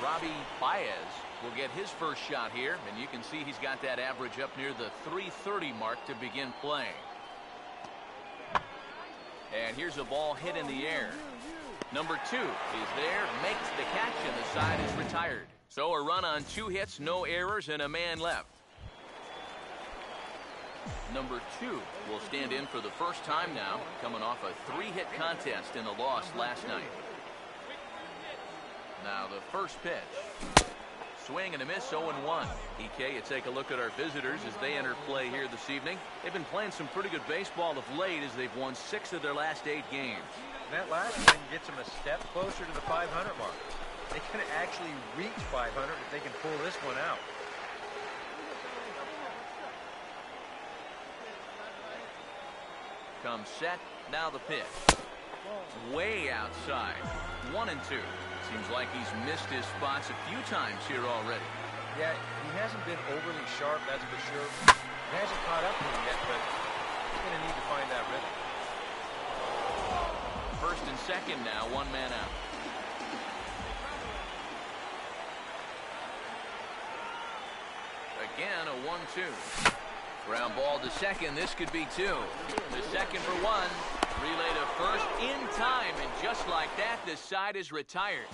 Robbie Baez will get his first shot here, and you can see he's got that average up near the .330 mark to begin playing. And here's a ball hit in the air. Number 2 is there, makes the catch, and the side is retired. So a run on 2 hits, no errors, and a man left. Number 2 will stand in for the first time now, coming off a 3-hit contest in the loss last night. Now the first pitch. Swing and a miss, 0-1. EK, you take a look at our visitors as they enter play here this evening. They've been playing some pretty good baseball of late as they've won 6 of their last 8 games. That last win gets them a step closer to the 500 mark. They can actually reach 500 if they can pull this one out. Comes set, now the pitch. Way outside, 1-2. Seems like he's missed his spots a few times here already. Yeah, he hasn't been overly sharp, that's for sure. He hasn't caught up to him yet, but he's going to need to find that rhythm. First and second now, 1 man out. Again, a 1-2. Ground ball to second. This could be 2. The second for 1. Relay to first in time, and just like that, the side is retired.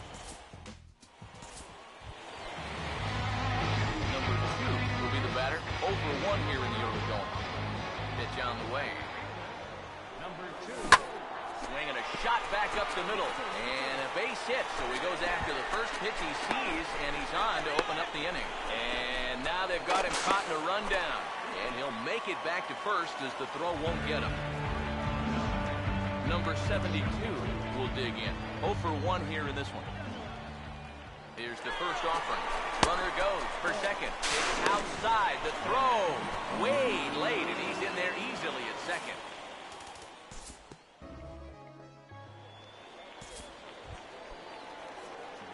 Number 2 will be the batter. 0 for 1 here in the early going. Pitch on the way. Number 2. Swinging a shot back up the middle. And a base hit, so he goes after the first pitch he sees, and he's on to open up the inning. And now they've got him caught in a rundown. And he'll make it back to first as the throw won't get him. Number 72 will dig in. 0 for 1 here in this one. Here's the first offering. Runner goes for second. It's outside. The throw way late, and he's in there easily at second.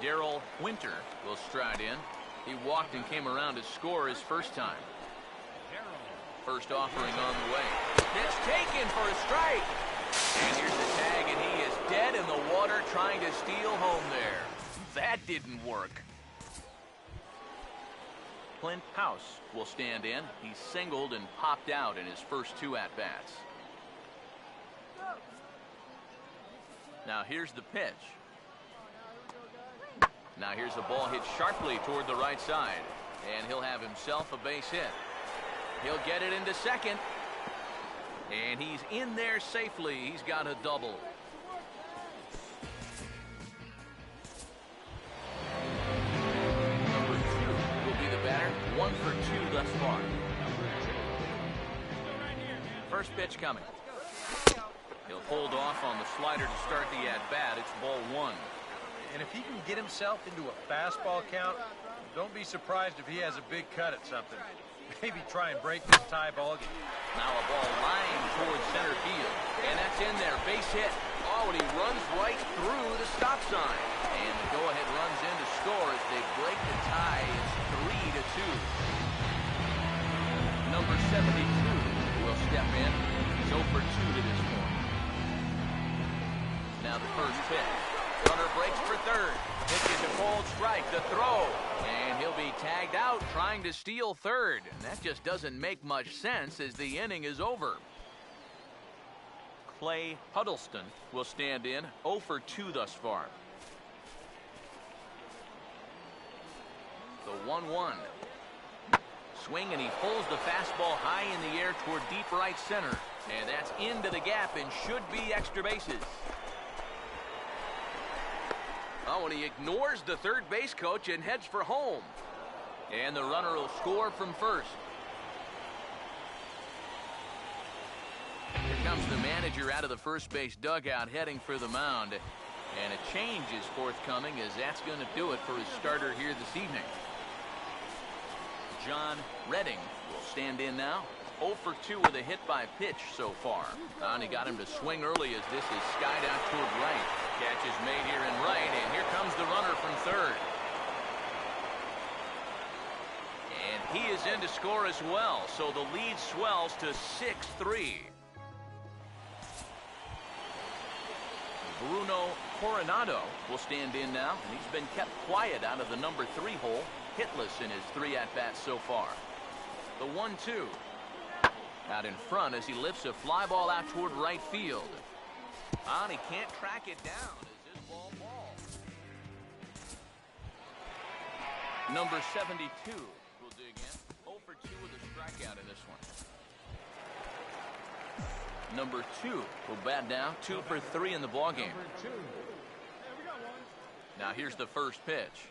Darrell Winter will stride in. He walked and came around to score his first time. First offering on the way. Pitch taken for a strike. And here's the tag, and he is dead in the water trying to steal home there. That didn't work. Clint House will stand in. He singled and popped out in his first 2 at-bats. Now here's the pitch. Now here's a ball hit sharply toward the right side. And he'll have himself a base hit. He'll get it into second. And he's in there safely. He's got a double. Number 2 will be the batter. 1 for 2 thus far. First pitch coming. He'll hold off on the slider to start the at-bat. It's ball 1. And if he can get himself into a fastball count, don't be surprised if he has a big cut at something. Maybe try and break this tie ball game. Now a ball lined towards center field. And that's in there. Base hit. Oh, and he runs right through the stop sign. And the go-ahead runs in to score as they break the tie. It's 3-2. Number 72 will step in. He's 0 for 2 to this point. Now the first pitch. Runner breaks for third. Pitches a cold strike. The throw. And he'll be tagged out trying to steal third. And that just doesn't make much sense as the inning is over. Clay Huddleston will stand in. 0 for 2 thus far. The 1-1. Swing, and he pulls the fastball high in the air toward deep right center. And that's into the gap and should be extra bases. Oh, and he ignores the third base coach and heads for home. And the runner will score from first. Here comes the manager out of the first base dugout heading for the mound. And a change is forthcoming as that's going to do it for his starter here this evening. John Redding will stand in now. 0 for 2 with a hit by pitch so far. And he got him to swing early as this is skied out toward right. Catch is made here in right, and here comes the runner from third. And he is in to score as well, so the lead swells to 6-3. Bruno Coronado will stand in now, and he's been kept quiet out of the number 3 hole, hitless in his 3 at-bats so far. The 1-2. Out in front as he lifts a fly ball out toward right field. And he can't track it down as his ball falls. Number 72 will dig in. 0 for 2 with a strikeout in this one. Number 2 will bat down. 2 for 3 in the ballgame. Now here's the first pitch.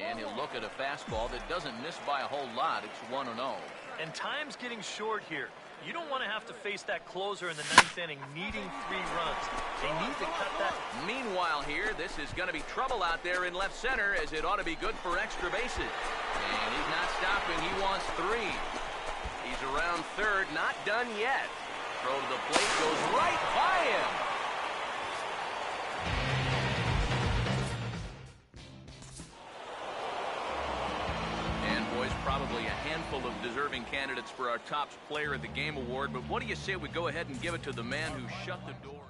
And he'll look at a fastball that doesn't miss by a whole lot. It's 1-0. And time's getting short here. You don't want to have to face that closer in the 9th inning needing 3 runs. They need to cut that. Meanwhile here, this is going to be trouble out there in left center, as it ought to be good for extra bases. And he's not stopping. He wants 3. He's around third, not done yet. Throw to the plate goes right by him. Probably a handful of deserving candidates for our top player of the game award, but what do you say we go ahead and give it to the man who shut the door?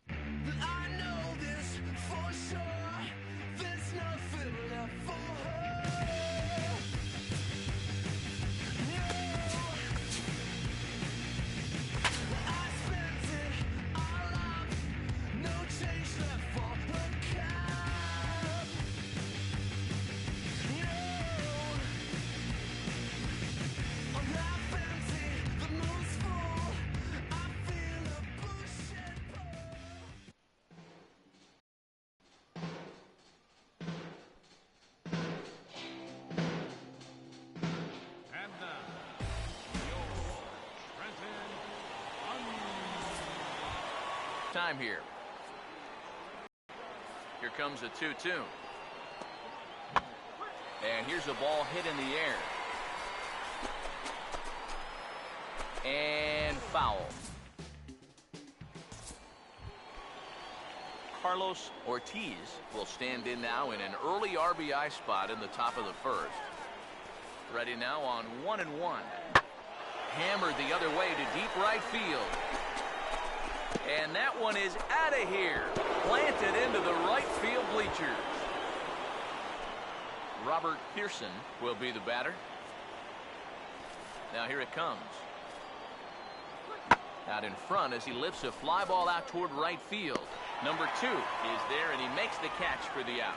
I know this for sure. There's nothing left for her. No, I spent it all up. No change left for her cap. Time here. Here comes a 2-2. And here's a ball hit in the air. And foul. Carlos Ortiz will stand in now in an early RBI spot in the top of the first. Ready now on 1-1. Hammered the other way to deep right field. And that one is out of here. Planted into the right field bleachers. Robert Pearson will be the batter. Now here it comes. Out in front as he lifts a fly ball out toward right field. Number 2 is there, and he makes the catch for the out.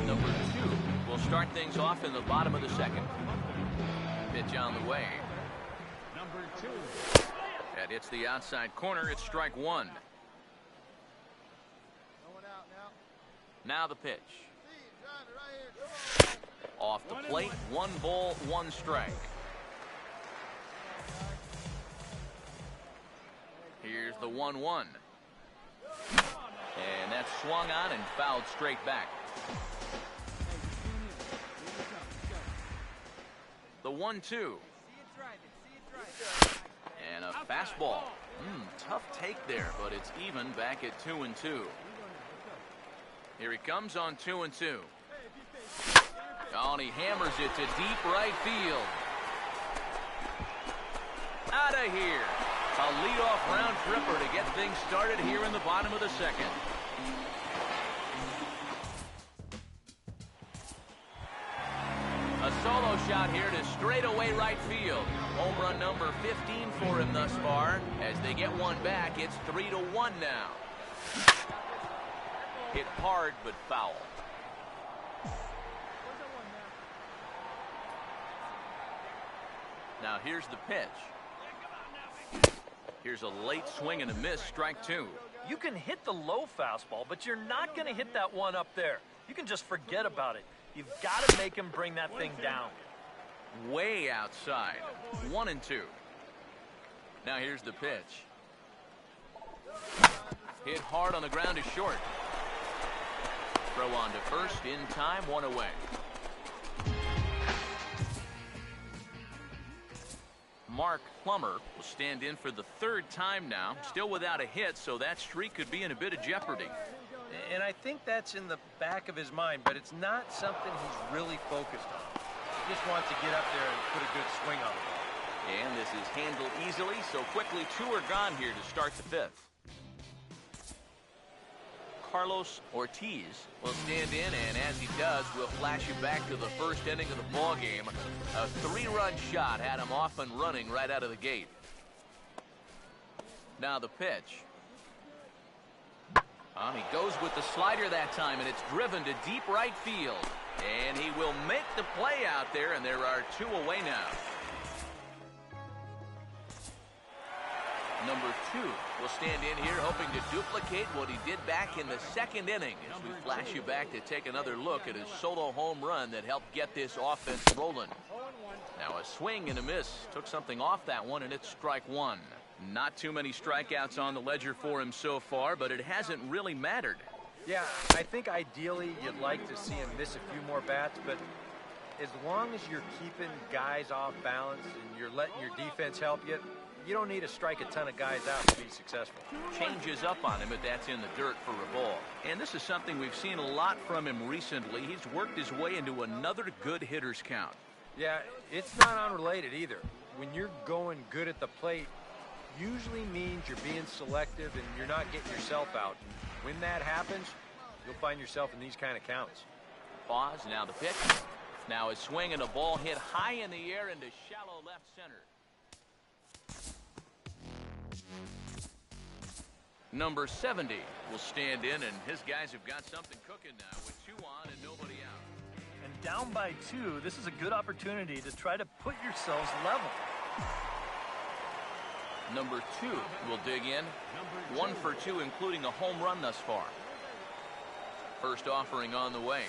Number 2 will start things off in the bottom of the second. Pitch on the way. Number 2. That hits the outside corner. It's strike 1. Now the pitch. Off the plate, 1 ball, 1 strike. Here's the 1-1. And that's swung on and fouled straight back. The 1-2. And a fastball. Tough take there, but it's even back at 2-2. Here he comes on 2-2. Oh, and he hammers it to deep right field. Out of here. A leadoff round tripper to get things started here in the bottom of the second. A solo shot here to straightaway right field. Home run number 15 for him thus far. As they get one back, it's 3-1 now. Hit hard but foul. Now here's the pitch. Here's a late swing and a miss, strike 2. You can hit the low fastball, but you're not going to hit that one up there. You can just forget about it. You've got to make him bring that thing down. Way outside. 1-2. Now here's the pitch. Hit hard on the ground is short. Throw on to first, in time, 1 away. Mark Plummer will stand in for the 3rd time now. Still without a hit, so that streak could be in a bit of jeopardy. And I think that's in the back of his mind, but it's not something he's really focused on. He just wants to get up there and put a good swing on the ball. And this is handled easily, so quickly 2 are gone here to start the 5th. Carlos Ortiz will stand in, and as he does, we'll flash you back to the first inning of the ball game. A 3-run shot had him off and running right out of the gate. Now the pitch. He goes with the slider that time, and it's driven to deep right field. And he will make the play out there, and there are 2 away now. Number 2 will stand in here hoping to duplicate what he did back in the 2nd inning as we flash you back to take another look at his solo home run that helped get this offense rolling. Now a swing and a miss. Took something off that one, and it's strike 1. Not too many strikeouts on the ledger for him so far, but it hasn't really mattered. Yeah, I think ideally you'd like to see him miss a few more bats, but as long as you're keeping guys off balance and you're letting your defense help you, you don't need to strike a ton of guys out to be successful. Changes up on him if that's in the dirt for a ball. And this is something we've seen a lot from him recently. He's worked his way into another good hitter's count. Yeah, it's not unrelated either. When you're going good at the plate, usually means you're being selective and you're not getting yourself out. When that happens, you'll find yourself in these kind of counts. Pause, now the pitch. Now a swing and a ball hit high in the air into shallow left center. Number 70 will stand in, and his guys have got something cooking now with 2 on and nobody out. And down by 2, this is a good opportunity to try to put yourselves level. Number 2 will dig in. 1 for 2, including a home run thus far. First offering on the way.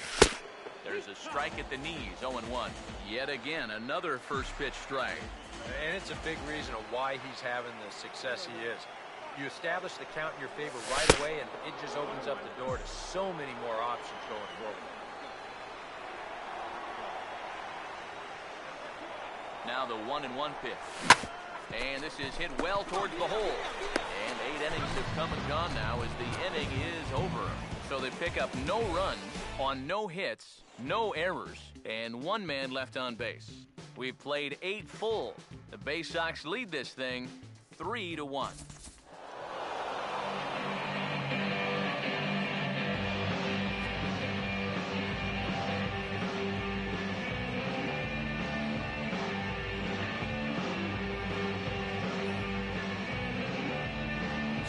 There's a strike at the knees, 0-1. Yet again, another first pitch strike. And it's a big reason of why he's having the success he is. You establish the count in your favor right away, and it just opens up the door to so many more options going forward. Now the 1-1 pitch. And this is hit well towards the hole. And 8 innings have come and gone now as the inning is over. So they pick up no runs on no hits, no errors, and 1 man left on base. We've played 8 full. The Bay Sox lead this thing 3-1.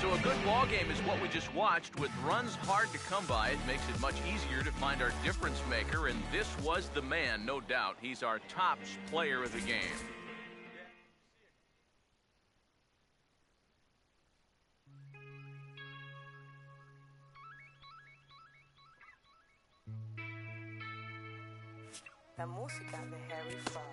So a good ball game is what we just watched. With runs hard to come by, it makes it much easier to find our difference maker, and this was the man, no doubt. He's our top player of the game. La música de Harry Fraud.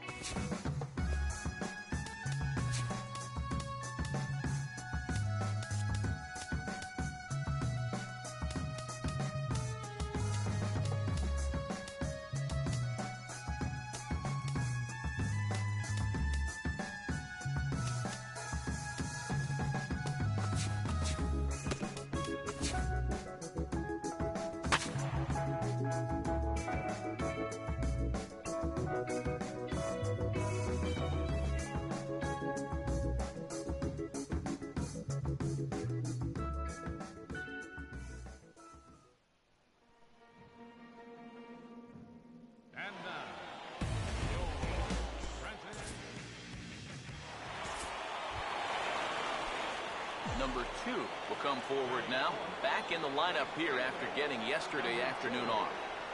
Number 2 will come forward now. Back in the lineup here after getting yesterday afternoon off.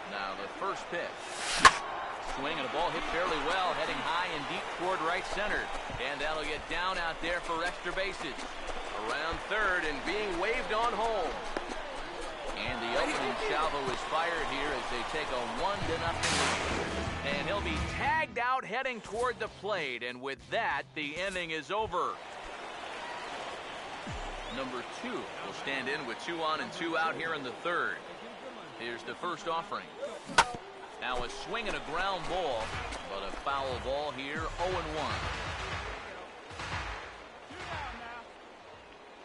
Now the first pitch. Swing and a ball hit fairly well, heading high and deep toward right center. And that'll get down out there for extra bases. Around third and being waved on home. And the opening salvo is fired here as they take a 1-0 lead. And he'll be tagged out heading toward the plate. And with that, the inning is over. Number 2 will stand in with 2 on and 2 out here in the third. Here's the first offering. Now a swing and a ground ball, but a foul ball here, 0-1.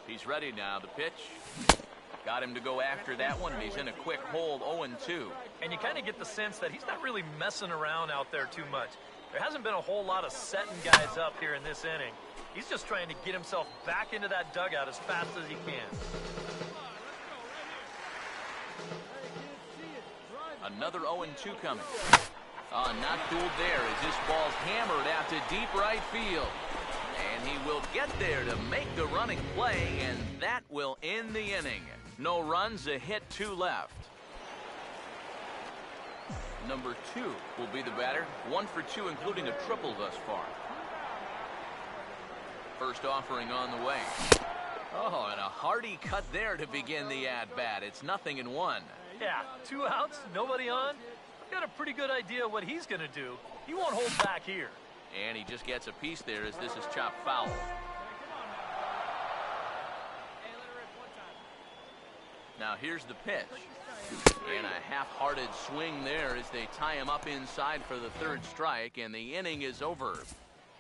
He's ready now, the pitch. Got him to go after that one, and he's in a quick hold, 0-2. And you kind of get the sense that he's not really messing around out there too much. There hasn't been a whole lot of setting guys up here in this inning. He's just trying to get himself back into that dugout as fast as he can. Another 0-2 coming. Not fooled there as this ball's hammered out to deep right field. And he will get there to make the running play, and that will end the inning. No runs, a hit, 2 left. Number 2 will be the batter. 1 for 2, including a triple thus far. First offering on the way. Oh, and a hearty cut there to begin the at-bat. It's 0-1. Yeah, 2 outs, nobody on. I've got a pretty good idea what he's going to do. He won't hold back here. And he just gets a piece there as this is chopped foul. Now here's the pitch. And a half-hearted swing there as they tie him up inside for the 3rd strike, and the inning is over.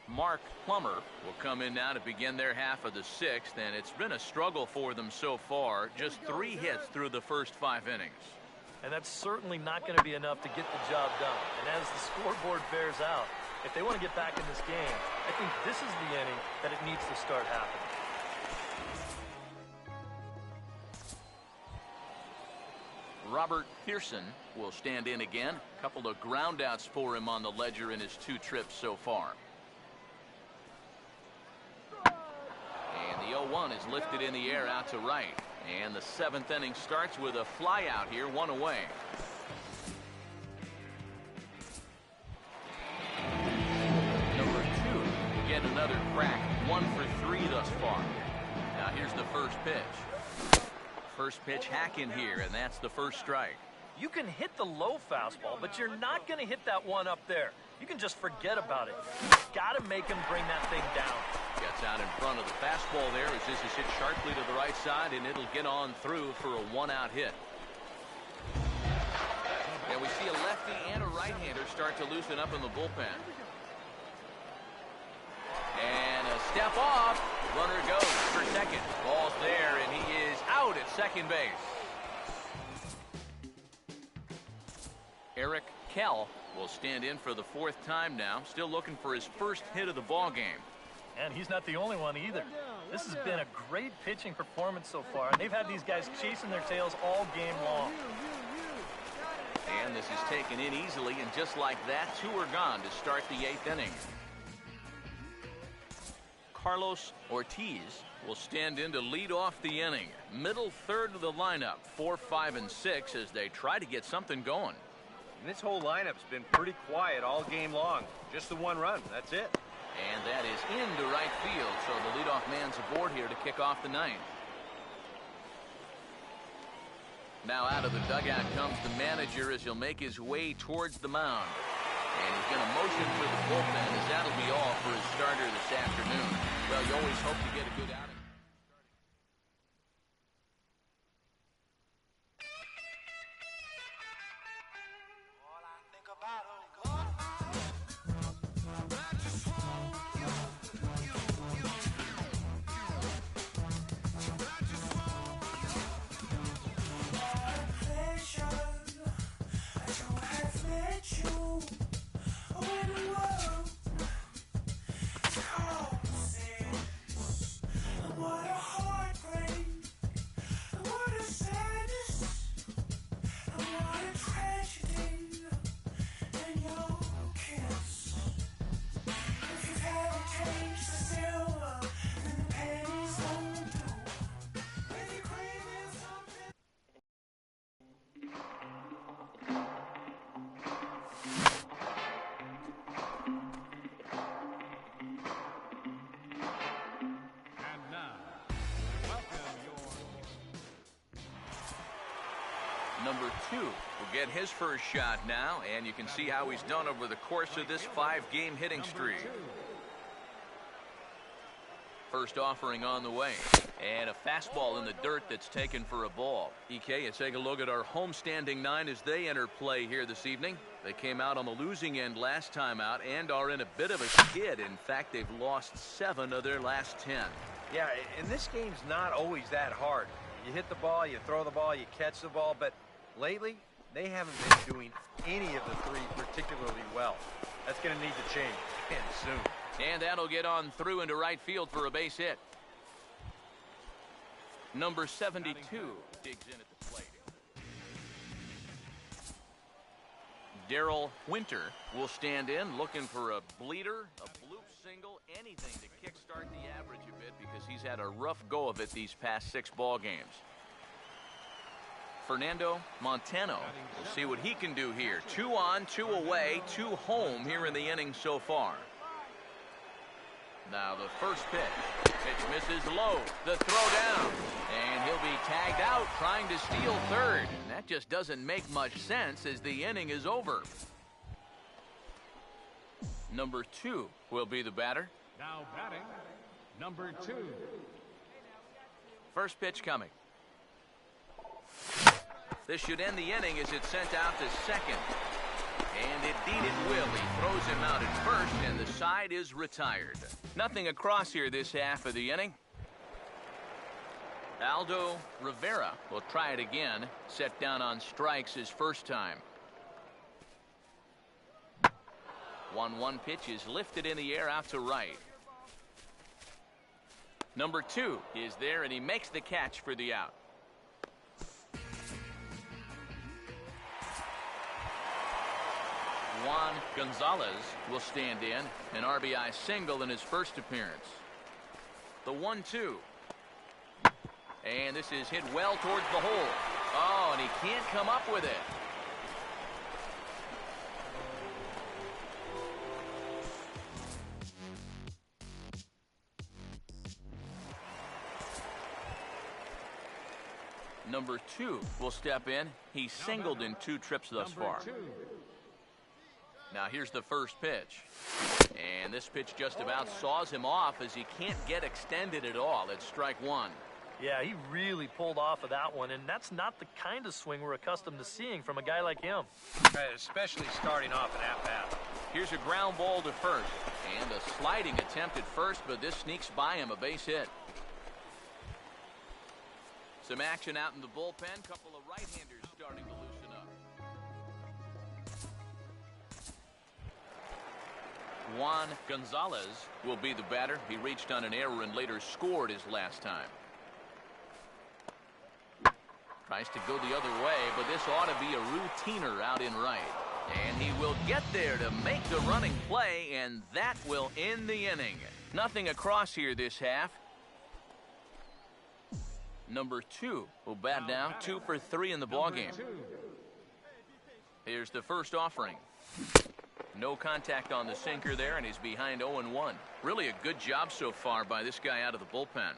Mark Plummer will come in now to begin their half of the 6th, and it's been a struggle for them so far. Just 3 hits through the first 5 innings. And that's certainly not going to be enough to get the job done. And as the scoreboard bears out, if they want to get back in this game, I think this is the inning that it needs to start happening. Robert Pearson will stand in again. A couple of groundouts for him on the ledger in his 2 trips so far. And the 0-1 is lifted in the air out to right. And the 7th inning starts with a fly out here, 1 away. Number 2 will get another crack. 1 for 3 thus far. Now here's the first pitch. First pitch hack in here, and that's the first strike. You can hit the low fastball, but you're not going to hit that one up there. You can just forget about it. You've got to make him bring that thing down. Gets out in front of the fastball there as this is hit sharply to the right side, and it'll get on through for a 1-out hit. And we see a lefty and a right-hander start to loosen up in the bullpen. And a step off. Runner goes for second. Ball's there, and he is out at second base. Eric Kell will stand in for the 4th time now. Still looking for his first hit of the ball game. And he's not the only one either. This has been a great pitching performance so far, and they've had these guys chasing their tails all game long. And this is taken in easily, and just like that, 2 are gone to start the 8th inning. Carlos Ortiz will stand in to lead off the inning. Middle third of the lineup, 4, 5, and 6 as they try to get something going. And this whole lineup's been pretty quiet all game long. Just the 1 run, that's it. And that is into right field, so the leadoff man's aboard here to kick off the 9th. Now out of the dugout comes the manager as he'll make his way towards the mound. And he's going to motion for the bullpen as that'll be all for his starter this afternoon. Well, you always hope to get a good outing. Number 2 will get his first shot now, and you can see how he's done over the course of this 5-game hitting streak. First offering on the way, and a fastball in the dirt that's taken for a ball. EK, you take a look at our homestanding 9 as they enter play here this evening. They came out on the losing end last time out and are in a bit of a skid. In fact, they've lost 7 of their last 10. Yeah, and this game's not always that hard. You hit the ball, you throw the ball, you catch the ball, but lately, they haven't been doing any of the three particularly well. That's going to need to change, and soon. And that'll get on through into right field for a base hit. Number 72 digs in at the plate. Daryl Winter will stand in looking for a bleeder, a bloop single, anything to kickstart the average a bit because he's had a rough go of it these past 6 ball games. Fernando Montano, we'll see what he can do here. 2 on, 2 away, 2 home here in the inning so far. Now the first pitch. Pitch misses low. The throw down. And he'll be tagged out trying to steal third. And that just doesn't make much sense as the inning is over. Number 2 will be the batter. Now batting, number 2. First pitch coming. This should end the inning as it's sent out to second. And indeed it will. He throws him out at first, and the side is retired. Nothing across here this half of the inning. Aldo Rivera will try it again. Set down on strikes his first time. 1-1 pitch is lifted in the air out to right. Number 2 is there, and he makes the catch for the out. Juan Gonzalez will stand in, an RBI single in his first appearance. The 1-2. And this is hit well towards the hole. Oh, and he can't come up with it. Number 2 will step in. He's singled in 2 trips thus far. Now here's the first pitch. And this pitch just about saws him off as he can't get extended at all. It's strike 1. Yeah, he really pulled off of that one, and that's not the kind of swing we're accustomed to seeing from a guy like him. Right, especially starting off an at-bat. Here's a ground ball to first. And a sliding attempt at first, but this sneaks by him, a base hit. Some action out in the bullpen. Couple of right-handers starting to loosen up. Juan Gonzalez will be the batter. He reached on an error and later scored his last time. Tries to go the other way, but this ought to be a routiner out in right. And he will get there to make the running play, and that will end the inning. Nothing across here this half. Number 2 will bat down, 2 for 3 in the ballgame. Here's the first offering. No contact on the sinker there, and he's behind 0-1. Really a good job so far by this guy out of the bullpen.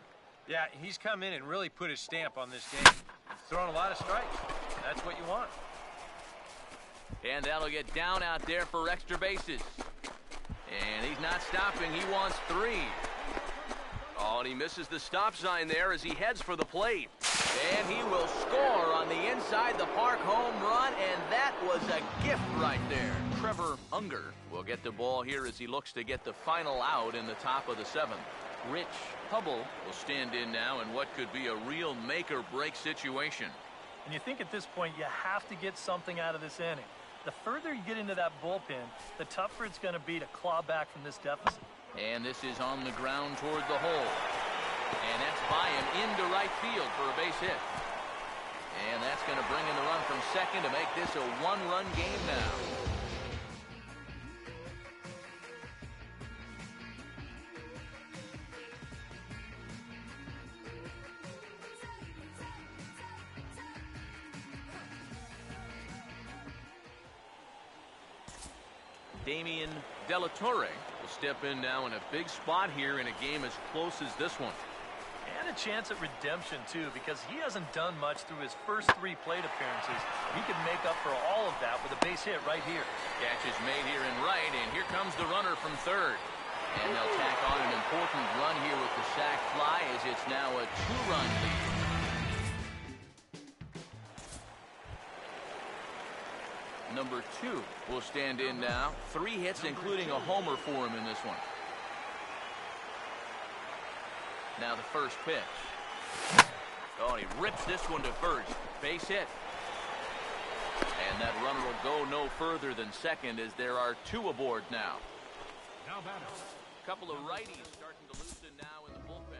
Yeah, he's come in and really put his stamp on this game. He's thrown a lot of strikes. That's what you want. And that'll get down out there for extra bases. And he's not stopping. He wants 3. Oh, and he misses the stop sign there as he heads for the plate. And he will score on the inside the park home run, and that was a gift right there. Trevor Unger will get the ball here as he looks to get the final out in the top of the 7th. Rich Hubble will stand in now in what could be a real make-or-break situation. And you think at this point you have to get something out of this inning. The further you get into that bullpen, the tougher it's going to be to claw back from this deficit. And this is on the ground toward the hole. And that's by him into right field for a base hit. And that's going to bring in the run from second to make this a 1-run game now. Damian De La Torre will step in now in a big spot here in a game as close as this one. And a chance at redemption, too, because he hasn't done much through his first 3 plate appearances. He could make up for all of that with a base hit right here. Catch is made here in right, and here comes the runner from third. And they'll tack on an important run here with the sac fly as it's now a 2-run lead. Number 2 will stand in now. 3 hits, including a homer for him in this one. Now the first pitch. Oh, and he rips this one to first. Base hit. And that runner will go no further than second as there are 2 aboard now. Now batting. A couple of righties starting to loosen now in the bullpen.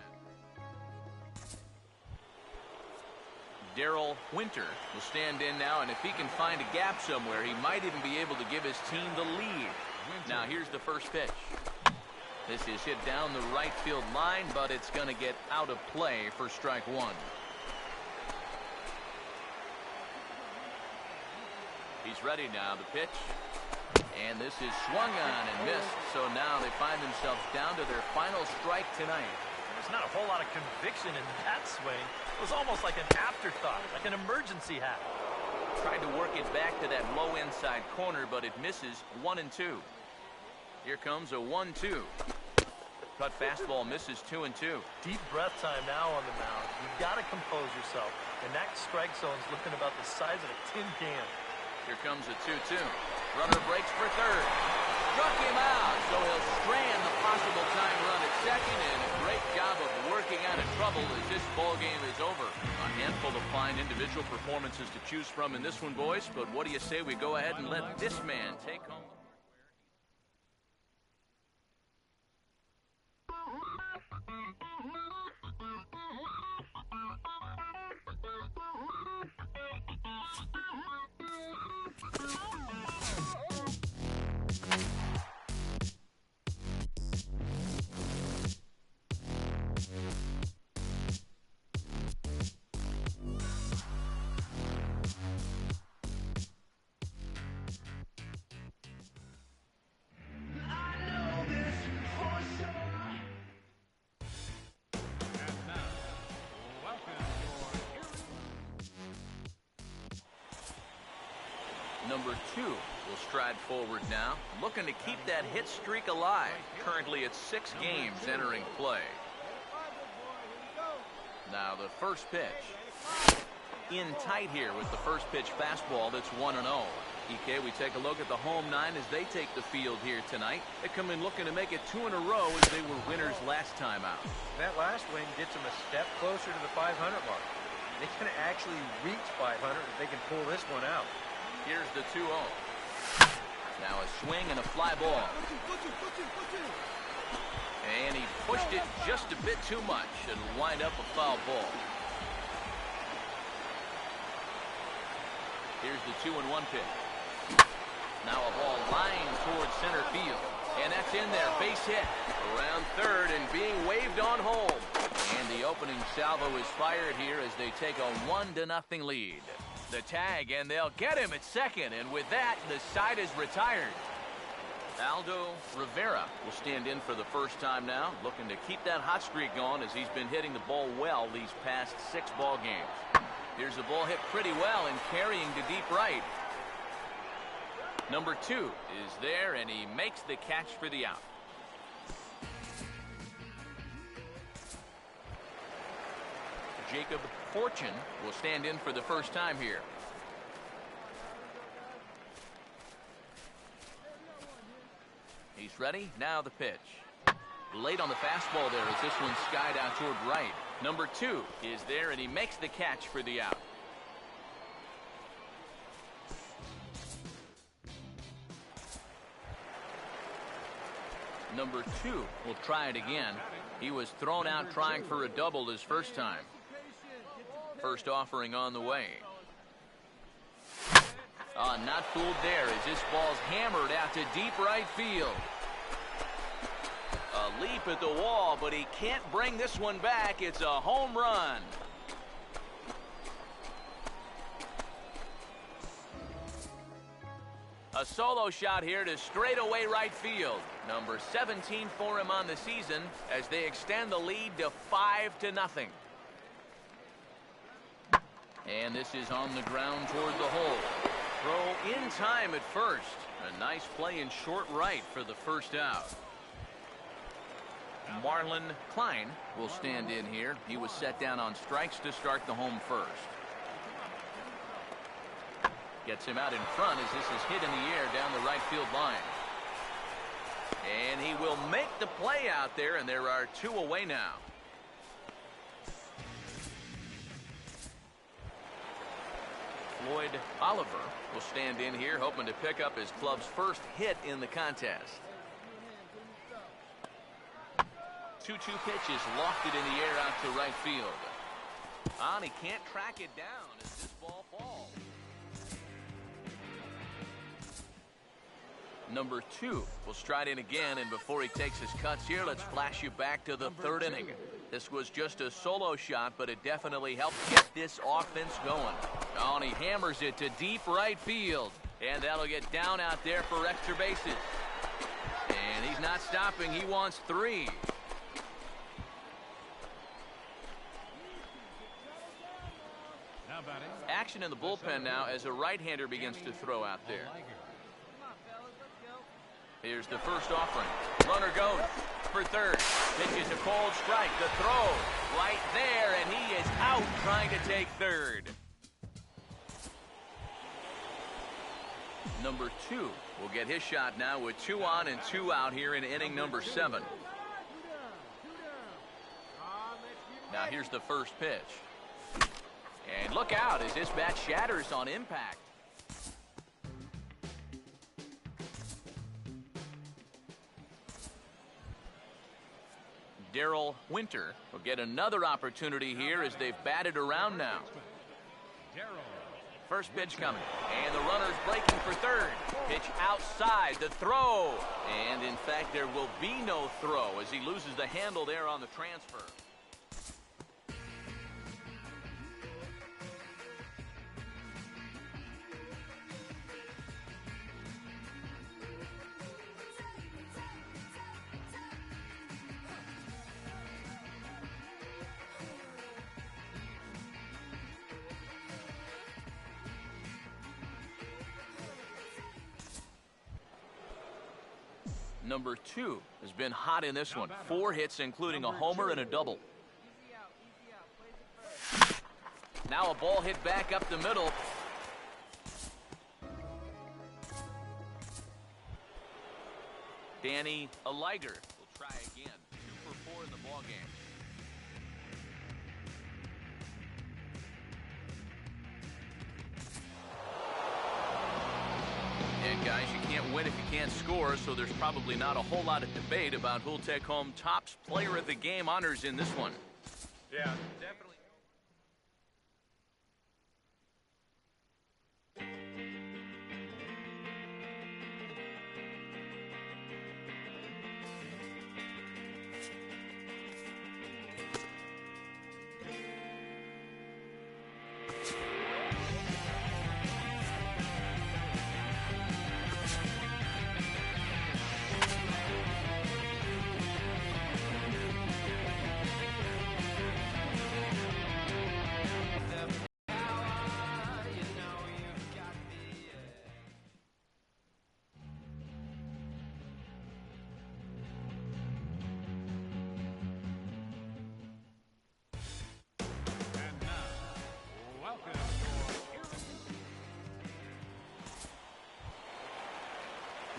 Darrell Winter will stand in now, and if he can find a gap somewhere, he might even be able to give his team the lead. Now here's the first pitch. This is hit down the right field line, but it's going to get out of play for strike 1. He's ready now, the pitch. And this is swung on and missed, so now they find themselves down to their final strike tonight. There's not a whole lot of conviction in that swing. It was almost like an afterthought, like an emergency hat. Tried to work it back to that low inside corner, but it misses 1-2. Here comes a 1-2. Cut fastball misses 2-2. Deep breath time now on the mound. You've got to compose yourself. And that strike zone's looking about the size of a tin can. Here comes a 2-2. Runner breaks for third. Struck him out, so he'll strand the possible tying run at second, and a great job of working out of trouble as this ball game is over. A handful of fine individual performances to choose from in this one, boys, but what do you say we go ahead and let this man take home? Number 2 will stride forward now, looking to keep that hit streak alive. Currently it's 6 games entering play. Now the first pitch. In tight here with the first pitch fastball that's 1-0. EK, we take a look at the home 9 as they take the field here tonight. They come in looking to make it 2 in a row as they were winners last time out. That last win gets them a step closer to the 500 mark. They can actually reach 500 if they can pull this one out. Here's the 2-0. Now a swing and a fly ball. And he pushed it just a bit too much. It'll wind up a foul ball. Here's the 2-1 pitch. Now a ball lined towards center field. And that's in there. Base hit. Around third and being waved on home. And the opening salvo is fired here as they take a 1-0 lead. The tag, and they'll get him at second, and with that, the side is retired. Aldo Rivera will stand in for the first time now, looking to keep that hot streak going as he's been hitting the ball well these past 6 ball games. Here's a ball hit pretty well and carrying to deep right. Number 2 is there, and he makes the catch for the out. Jacob Fortune will stand in for the first time here. He's ready. Now the pitch. Late on the fastball there as this one skied out toward right. Number 2 is there, and he makes the catch for the out. Number 2 will try it again. He was thrown out trying for a double his first time. First offering on the way. Not fooled there as this ball's hammered out to deep right field. A leap at the wall, but he can't bring this one back. It's a home run. A solo shot here to straightaway right field. Number 17 for him on the season as they extend the lead to 5-0. And this is on the ground toward the hole. Throw in time at first. A nice play in short right for the first out. Marlon Klein will stand in here. He was set down on strikes to start the home first. Gets him out in front as this is hit in the air down the right field line. And he will make the play out there, and there are 2 away now. Floyd Oliver will stand in here, hoping to pick up his club's first hit in the contest. 2-2 pitch is lofted in the air out to right field. He can't track it down as this ball falls. Number 2 will stride in again, and before he takes his cuts here, let's flash you back to the third inning. This was just a solo shot, but it definitely helped get this offense going. And he hammers it to deep right field, and that'll get down out there for extra bases. And he's not stopping. He wants 3. Action in the bullpen now as a right-hander begins to throw out there. Here's the first offering. Runner goes for third. Pitches a cold strike. The throw right there, and he is out trying to take third. Number 2 will get his shot now with 2 on and 2 out here in inning number 7. Now here's the first pitch. And look out as this bat shatters on impact. Darrell Winter will get another opportunity here as they've batted around now. First pitch coming, and the runner's breaking for third. Pitch outside, the throw. And in fact, there will be no throw as he loses the handle there on the transfer. Number 2 has been hot in this one. 4 hits, including a homer and a double. Now a ball hit back up the middle. Danny Aliger will try again. 2 for 4 in the ballgame. And guys, you can't win if you can't score, so there's probably not a whole lot of debate about who'll take home Topps Player of the Game honors in this one. Yeah, definitely.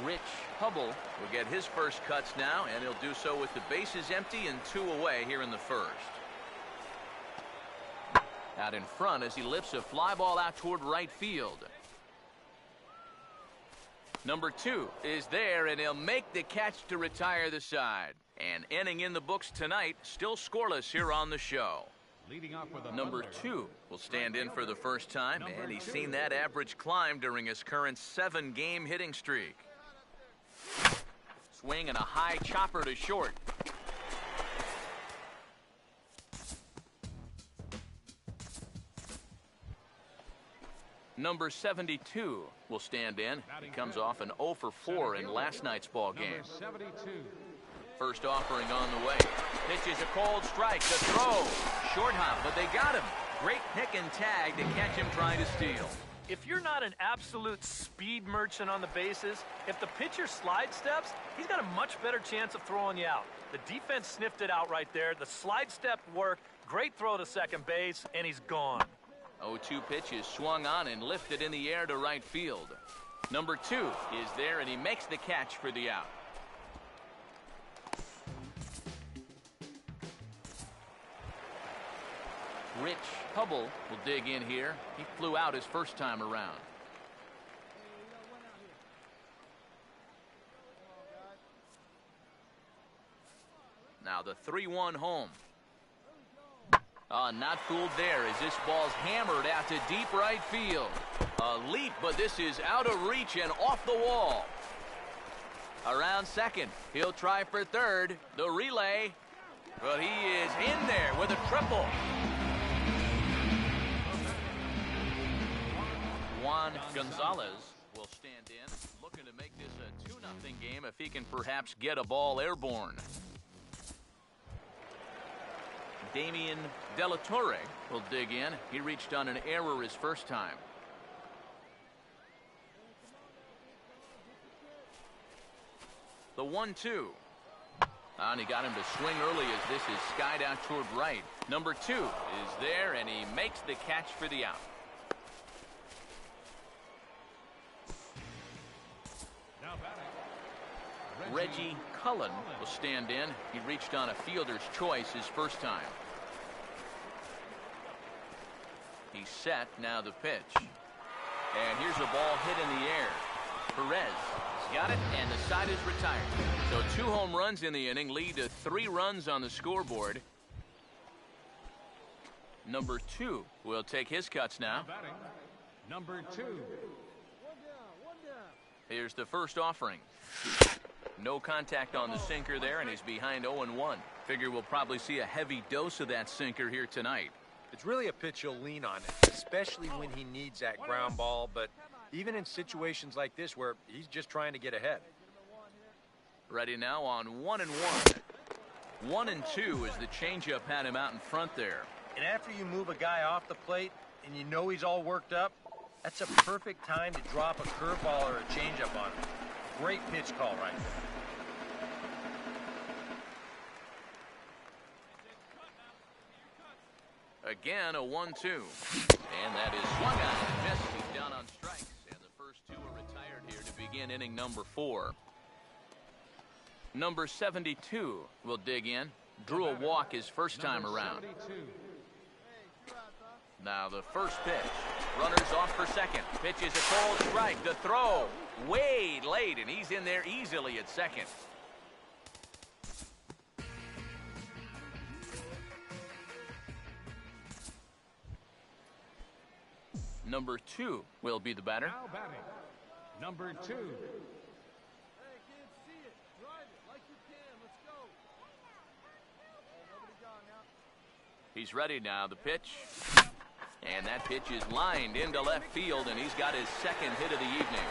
Rich Hubble will get his first cuts now, and he'll do so with the bases empty and 2 away here in the first. Out in front as he lifts a fly ball out toward right field. Number 2 is there, and he'll make the catch to retire the side. And inning in the books tonight, still scoreless here on the show. Number 2 will stand in for the first time, and he's seen that average climb during his current 7-game hitting streak. Swing and a high chopper to short. Number 72 will stand in. He comes off an 0 for 4 in last night's ball game. First offering on the way. Pitches a cold strike. The throw. Short hop, but they got him. Great pick and tag to catch him trying to steal. If you're not an absolute speed merchant on the bases, if the pitcher slide steps, he's got a much better chance of throwing you out. The defense sniffed it out right there. The slide step worked. Great throw to second base, and he's gone. 0-2 pitch is swung on and lifted in the air to right field. Number 2 is there, and he makes the catch for the out. Rich Hubble will dig in here. He flew out his first time around. Now the 3-1 home. Not fooled there as this ball's hammered out to deep right field. A leap, but this is out of reach and off the wall. Around second. He'll try for third. The relay. But he is in there with a triple. Juan Gonzalez will stand in, looking to make this a 2-0 game if he can perhaps get a ball airborne. Damian De La Torre will dig in. He reached on an error his first time. The 1-2. And he got him to swing early as this is skied out toward right. Number 2 is there, and he makes the catch for the out. Now batting, Reggie Cullen will stand in. He reached on a fielder's choice his first time. He's set. Now the pitch. And here's a ball hit in the air. Perez got it, and the side is retired. So 2 home runs in the inning lead to 3 runs on the scoreboard. Number 2 will take his cuts now. batting, number 2. Here's the first offering. No contact on the sinker there, and he's behind 0-1. Figure we'll probably see a heavy dose of that sinker here tonight. It's really a pitch he'll lean on it, especially when he needs that ground ball, but even in situations like this where he's just trying to get ahead. Ready now on 1-1. 1-2 as the changeup had him out in front there. And after you move a guy off the plate and you know he's all worked up, that's a perfect time to drop a curveball or a changeup on him. Great pitch call right there. Again, a 1-2. And that is swung on and missed. He's down on strikes. And the first 2 are retired here to begin inning number 4. Number 72 will dig in. Drew a walk his first time around. 72. Now the first pitch. Runners off for second. Pitch is a cold strike. The throw way late, and he's in there easily at second. Number 2 will be the batter. Now batting, number 2. He's ready now. The pitch. And that pitch is lined into left field, and he's got his second hit of the evening.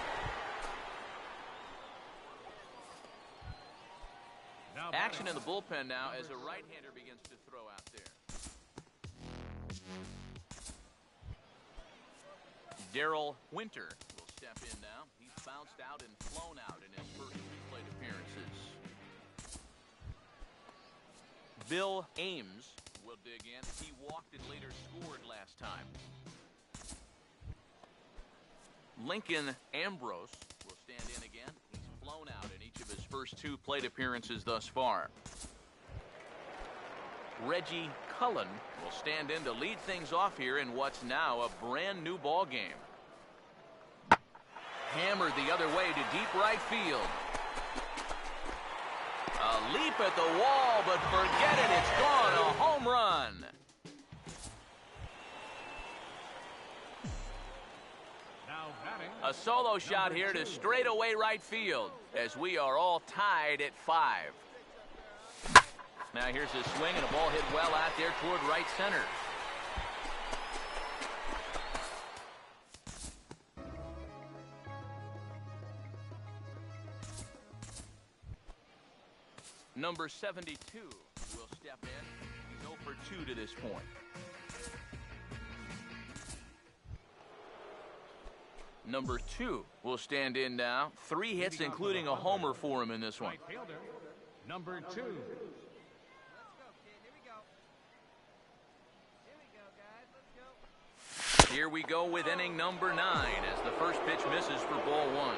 Now Action in batting, the bullpen now as a right-hander begins to throw out there. Darrell Winter will step in now. He's bounced out and flown out in his first 2 plate appearances. Bill Ames will dig in. He walked and later scored last time. Lincoln Ambrose will stand in again. He's flown out in each of his first 2 plate appearances thus far. Reggie Cullen will stand in to lead things off here in what's now a brand new ball game. Hammered the other way to deep right field. A leap at the wall, but forget it, it's gone. A home run. now batting, A solo shot here to straightaway right field as we are all tied at 5. Now here's a swing and a ball hit well out there toward right center. Number 72 will step in. He's 0 for 2 to this point. Number 2 will stand in now. 3 hits, including a homer for him in this one. right fielder, number 2. Here we go with inning number 9 as the first pitch misses for ball 1.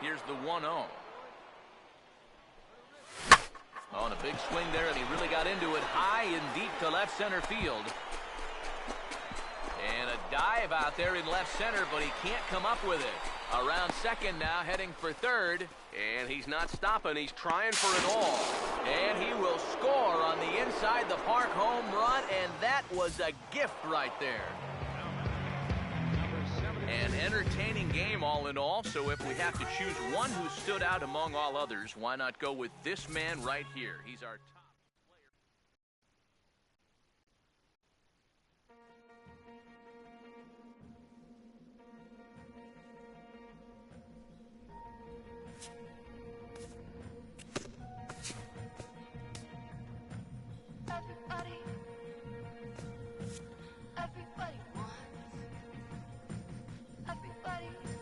Here's the 1-0. On a big swing there, and he really got into it high and deep to left center field. And a dive out there in left center, but he can't come up with it. Around second now, heading for third. And he's not stopping. He's trying for it all. And he will score on the inside the park home run, and that was a gift right there. An entertaining game all in all, so if we have to choose one who stood out among all others, why not go with this man right here? He's our top player. Everybody wants. Everybody needs.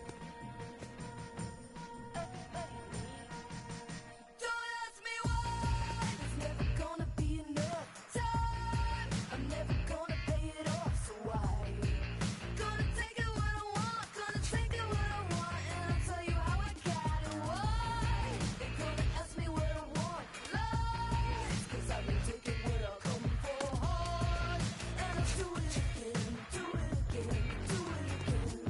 Don't ask me why. There's never gonna be enough time. I'm never gonna pay it off, so why? Gonna take it what I want, gonna take it what I want, and I'll tell you how I got it. Why? They're gonna ask me what I want. Lies, 'cause I've been taking what I come for hard, and I'll do it again, do it again, do it again.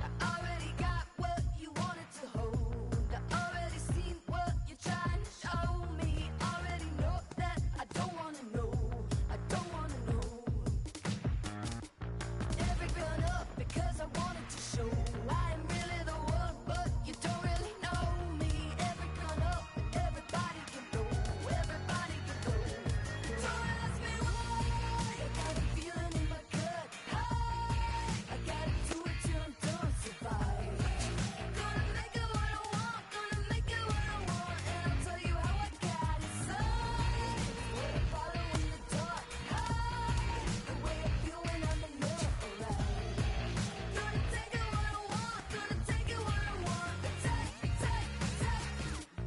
I already got what you wanted to hold. I already seen what you're trying to show me. Already know that I don't wanna know. I don't wanna know. Every run up because I wanted to show I am really the one, but you don't really know me. Every run up and everybody can go. Everybody can go. Don't ask me why. I got a feeling in my gut. I gotta do it till I'm done. Survive. Gonna make it what I want. Gonna make it what I want, and I'll tell you how I got it. Signs. What I follow in the dark. The way I feel when I'm in love. Alright. Gonna take it what I want. Gonna take it what I want. Take.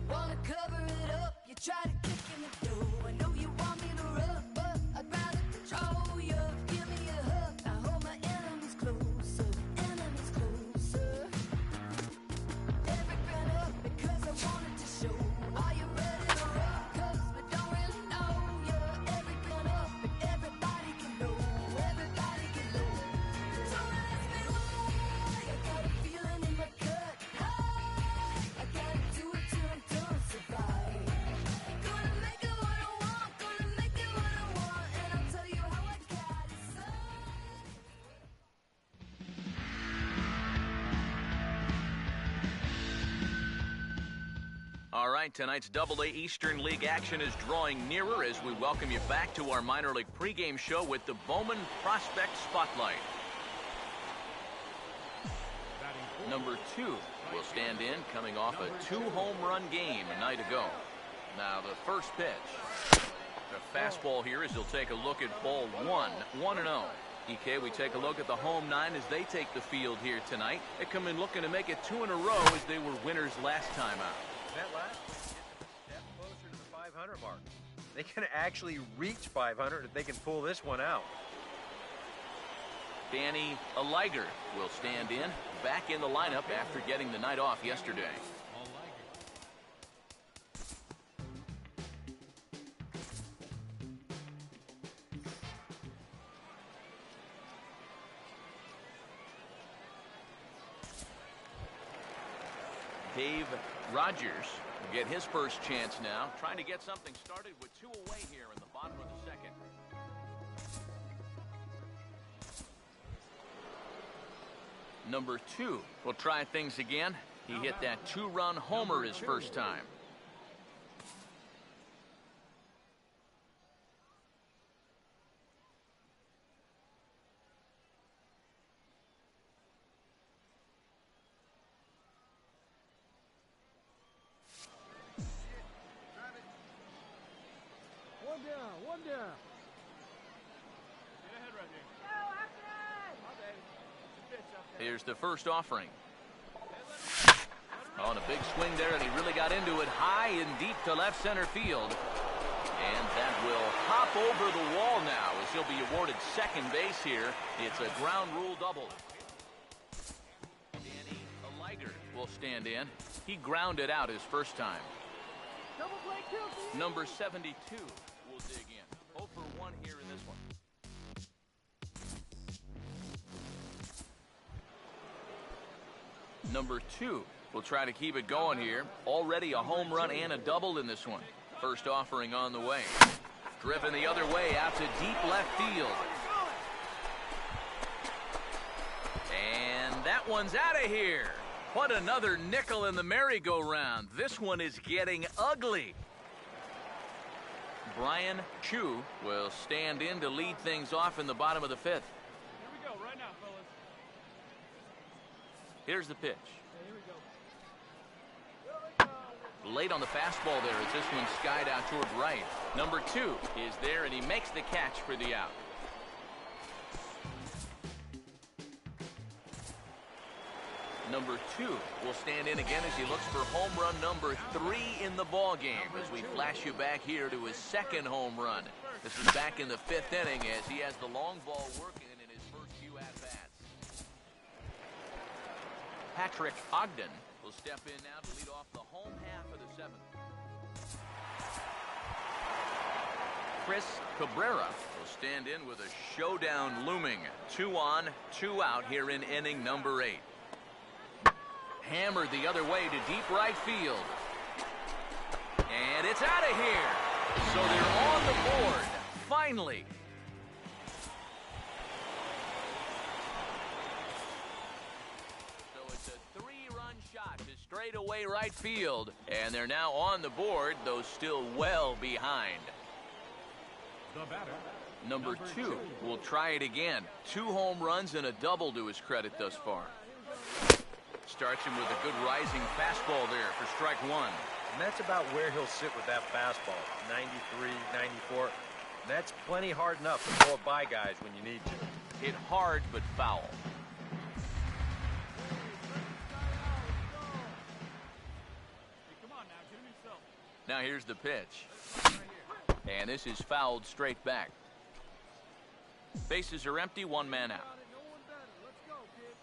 Wanna cover it up. You try to kick in the door. I know you want me to run, but I'd rather control you. Give me a hug. I hold my enemies closer. Enemies closer. Every run up because I wanted to show. Are you ready to rock? 'Cause we don't really know you. Every run up and everybody can know. Everybody can know. Don't ask me why. I got a feeling in my gut. I gotta do it till I'm done. Survive. Gonna make it what I want. Gonna make it what I want, and I'll tell you how I got it. All right, tonight's Double-A Eastern League action is drawing nearer as we welcome you back to our minor league pregame show with the Bowman Prospect Spotlight. Number 2 will stand in, coming off a 2-home run game a night ago. Now the first pitch. The fastball here as he'll take a look at ball 1, 1-0. EK, we take a look at the home 9 as they take the field here tonight. They come in looking to make it 2 in a row as they were winners last time out. That last one gets them a step closer to the 500 mark. They can actually reach 500 if they can pull this one out. Danny Aliger will stand in, back in the lineup after getting the night off yesterday. Dave Rogers will get his first chance now, trying to get something started with 2 away here in the bottom of the second. Number 2 will try things again. He hit that 2-run homer his first time. One down. Here's the first offering. On a big swing there, and he really got into it high and deep to left center field. And that will hop over the wall now as he'll be awarded second base here. It's a ground rule double. Danny Aliger will stand in. He grounded out his first time. Double play kill for you. Number 72 will dig in. 0 for 1 here in this one. Number 2 will try to keep it going here. Already a home run and a double in this one. First offering on the way. Driven the other way out to deep left field. And that one's out of here. What another nickel in the merry-go-round. This one is getting ugly. Brian Chu will stand in to lead things off in the bottom of the 5th. Here we go, right now, fellas. Here's the pitch. Here we go. Late on the fastball there as this one skied out toward right. Number 2 is there, and he makes the catch for the out. Number 2 will stand in again as he looks for home run number 3 in the ball game as we flash you back here to his 2nd home run. This is back in the 5th inning as he has the long ball working in his first few at-bats. Patrick Ogden will step in now to lead off the home half of the 7th. Chris Cabrera will stand in with a showdown looming. 2 on, 2 out here in inning number 8. Hammered the other way to deep right field. And it's out of here. So they're on the board. Finally. So it's a 3-run shot to straightaway right field. And they're now on the board, though still well behind. The batter. Number 2 will try it again. 2 home runs and a double to his credit thus far. Starts him with a good rising fastball there for strike 1. And that's about where he'll sit with that fastball. 93, 94. And that's plenty hard enough to pull it by guys when you need to. Hit hard but foul. Hey, come on now, get him yourself. Now here's the pitch. And this is fouled straight back. Bases are empty, 1 man out. No one better. Let's go, kid.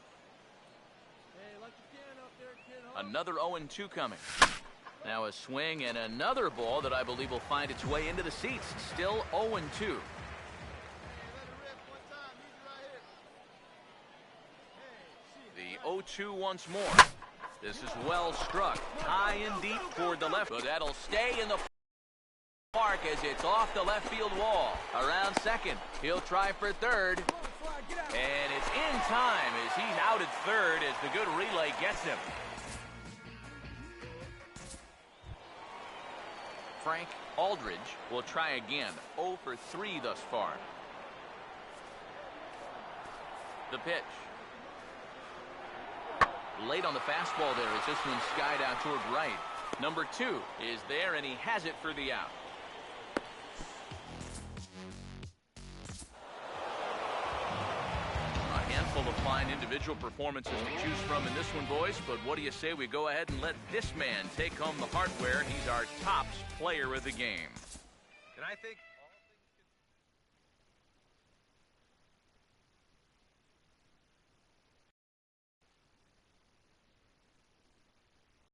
Hey, let your can up there, kid. Another 0-2 coming. Now a swing and another ball that I believe will find its way into the seats. Still 0-2. The 0-2 once more. This is well struck. High and deep toward the left. But that'll stay in the park as it's off the left field wall. Around second. He'll try for third. And it's in time as he's out at third as the good relay gets him. Frank Aldridge will try again. 0 for 3 thus far. The pitch. Late on the fastball there as this one skied out toward right. Number 2 is there, and he has it for the out. A handful of fine individual performances to choose from in this one, boys, but what do you say we go ahead and let this man take home the hardware? He's our tops player of the game. And I think